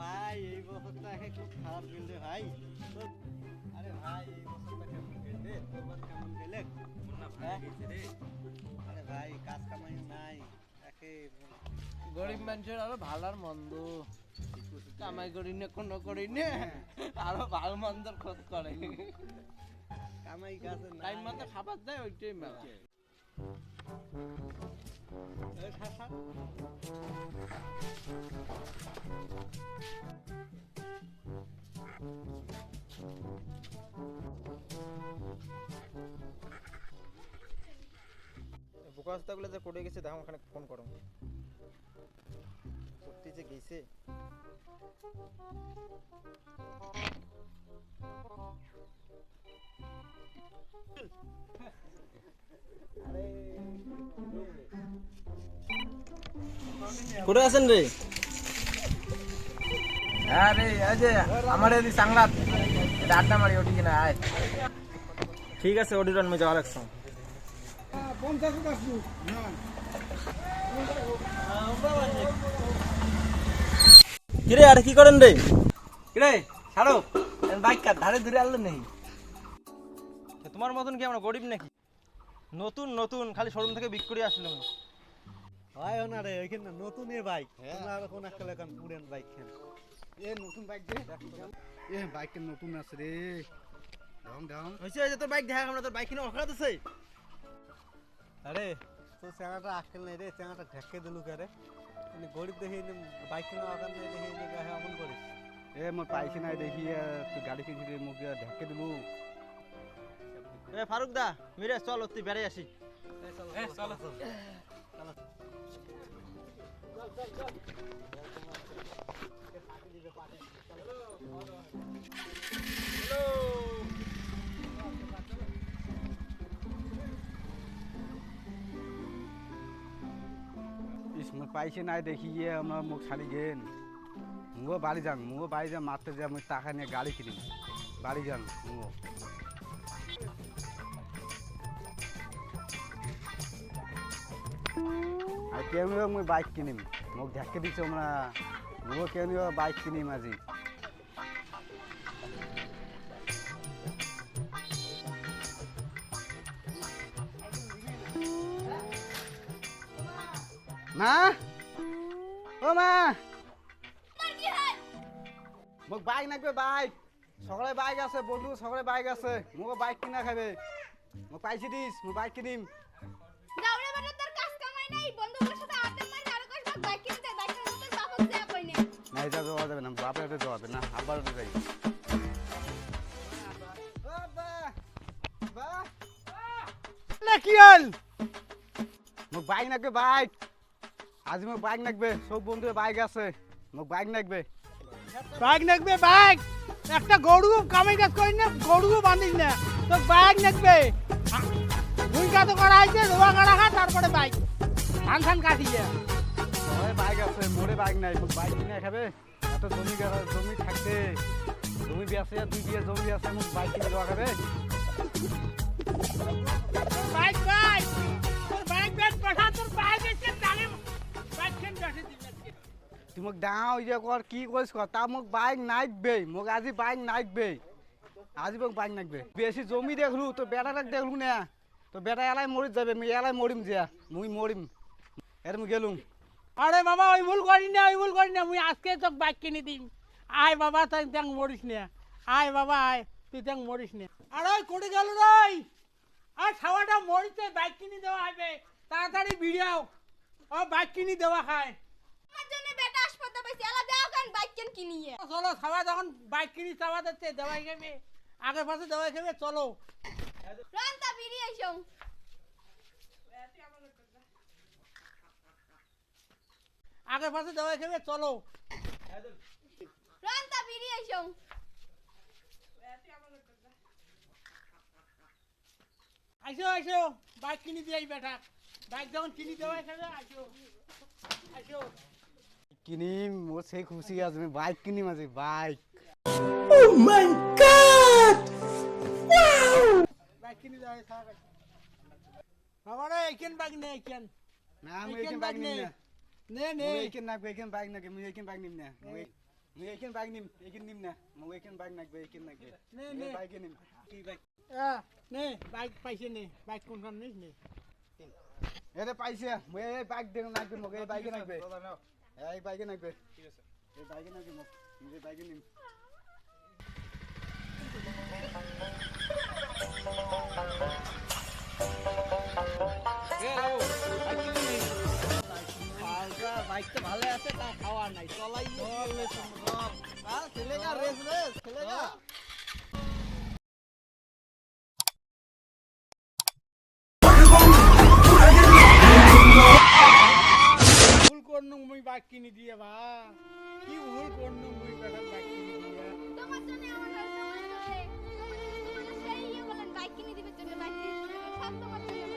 ভাই এই বছরটা খুব খারাপ গেল রে ভাই। আরে ভাই এই বছরটা কেমন গেল রে? তোর কেমন গেলে? না ভাই গেছে রে। আরে ভাই কাজ কামাই নাই, একে গরিব মানুষের আরো ভালার মন্দ কামাই করি না কোনো করি না আরো ভালো মন্দর খোঁজ করে। কামাই কাজ নাই, টাইম মতো খাবার দেয় ওইটাই মেলা। বোকাস্তাগুলো যে পড়ে গেছে দেখো ওখানে ফোন করো, সত্যি যে গেছে। কোথায় আছেন রে? আরে এই যে আমার এই সাংলাত আড্ডা মারি ওটি কিনা আয়। ঠিক আছে অডিটর মে যাওয়ার একশো কিরে আর কি করেন রে? কিরে ছাড়ো বাইক কার ধারে ধরে আনলো নেই। তোমার মতন কি আমরা গরিব নাকি? নতুন নতুন খালি শোরুম থেকে বিক্রি করে আসলাম। ভাই না রে ওইখানে নতুন এ বাইক, তোমরা আর কোন একটা লাগান পুরান বাইক খেন। এ নতুন বাইক দে, এ বাইকের নতুন আছে রে। দাম দাম হইছে যে তোর বাইক দেখা আমরা তোর বাইক কিনে অখরাত আছে। আরে তোর চেনাটা আকেল নাই রে, চেনাটা ঢেকে দিলু কে রে? গরিব দেখে বাইক কিনা আকার নাই দেখে গায়ে অমন করিস। এ মোর পাইছি নাই দেখি তুই গাড়ি কিনছি মুখ ঢেকে দিলু। এ ফারুক দা মিরে চল তুই বেড়ে আসি। চলো চলো পাইছে নাই দেখি আমার মুখ ছাড়ি গেন। মুগো বাড়ি যান মারতে যে আমি টাকা নিয়ে গাড়ি কিনি, বাড়ি যান মুগো। আর কেন মুই বাইক কিনিম, মোক ঢাকে দিছো আমরা মুগো কেন বাইক কিনিম আজি। মা ও মা মোক বাইক নাকবে, বাইক সকালে বাইক আছে বন্ধু, সকালে বাইক আছে মোক বাইক কিনা খাবে। মোক পাইছি দিস মই বাইক কিনিম। দাউড়ে বেটা তোর কাজ কামাই নাই, বন্ধুগুলোর সাথে আড্ডা মারি আর কইস বাইক কিনতে, বাইক কিনতে তোর বাপক দেয়া কই না। না এটা যাওয়া যাবে না, বাপের হাতে যাওয়া যাবে না, আব্বার হাতে যাই। কি হল? মোক বাইক নাকবে, বাইক আজি মোক বাইক নাকবে, সব বন্ধুর বাইক আছে মোক বাইক নাকবে। বাইক নাকবে বাইক? একটা গরু কামাই কাজ করি না, গরু বাঁধিস না তোর বাইক নাকবে। ভুই কাজ করা হয়েছে, রোয়া কাটা খা তারপরে বাইক ধান ধান কাটিয়ে। সবাই বাইক আছে মোরে বাইক নাই, মোক বাইক কিনে খাবে। এত জমি জমি থাকতে জমি বেছে, 2 বিঘা জমি আছে, মোক বাইক কিনে দেওয়া খাবে। বাইক বাইক তোর বাইক বেচ পাঠা, তোর বাইক এসে তালে বাইক কেন বেচে দিলে? তুই মোক দাও ইয়ে কর কি করিস কর, তা মোক বাইক নাকবে, মোক আজি বাইক নাকবে, আজি মোক বাইক নাকবে। বেশি জমি দেখলু তোর বেটাটাক দেখলু না, তো বেটা এলাই মরি যাবে, মুই এলাই মরিম যা, মুই মরিম এর মুই গেলুম। আরে বাবা ওই ভুল করি না, ওই ভুল করি না, মুই আজকে তোকে বাইক কিনে দিম। আয় বাবা তুই তেং মরিস না, আয় বাবা আয় তুই তেং মরিস না। আরে ওই কোটি গেল রে, আর ছাওয়াটা মরিতে বাইক কিনে দেওয়া হবে, তাড়াতাড়ি ভিড়াও ও বাইক কিনে দেওয়া খায়। আমার জন্য বেটা হাসপাতাল পাইছি, আলা দাও কেন বাইক কেন কিনিয়ে। চলো ছাওয়া যখন বাইক কিনি চাওয়া যাচ্ছে দেওয়াই খাবে, আগে পাশে দেওয়াই খাবে, চলো রান্তা বিড়ি আইছো। আগে পাশে দেওয়াই খাবে, চলো রান্তা বিড়ি আইছো। আইসো আইসো বাইক কিনে দিয়ে বেটা, বাইক যখন কিনে দেওয়াই খাবে আইসো আইসো। কিনিম মোর সেই খুশি আছে, আমি বাইক কিনিম আজি বাইক। বাইক কিনে দেওয়াই খাবে আমার এইখান বাইক নেই, এইখান না আমি এইখান বাইক নিম না, নে নে মুই এইখান নাকবে, এইখান বাইক নাকে, মুই এইখান বাইক নিম না। মুই মুই এইখান বাইক নিম এইখান নিম না মুই এইখান বাইক নাকবে এইখান নাকবে নে, নে নে। বাইকে নিম কি বাইক নে বাইক পাইছে নে বাইক কোনখান নিস নে এরে পাইছে মুই এই বাইক দেন নাকবে মুই এই বাইকে নাকবে এই বাইকে নাকবে ঠিক আছে এই বাইকে নাকবে মুই এই বাইকে নিম বাইকটা ভালো আছে তা খাওয়া নাই চলাই খেলেগা রেস রেস খেলেগা ভুল করনু মুই বাইক কিনে দিয়ে বা কি ভুল করনু মুই বেটা বাইক কিনে দিয়ে তোমার জন্য আমার হয়েছে মনে করে তোমার সেই বলেন বাইক কিনে দিবে জন্য বাইক কিনে দিবে সব তোমার জন্য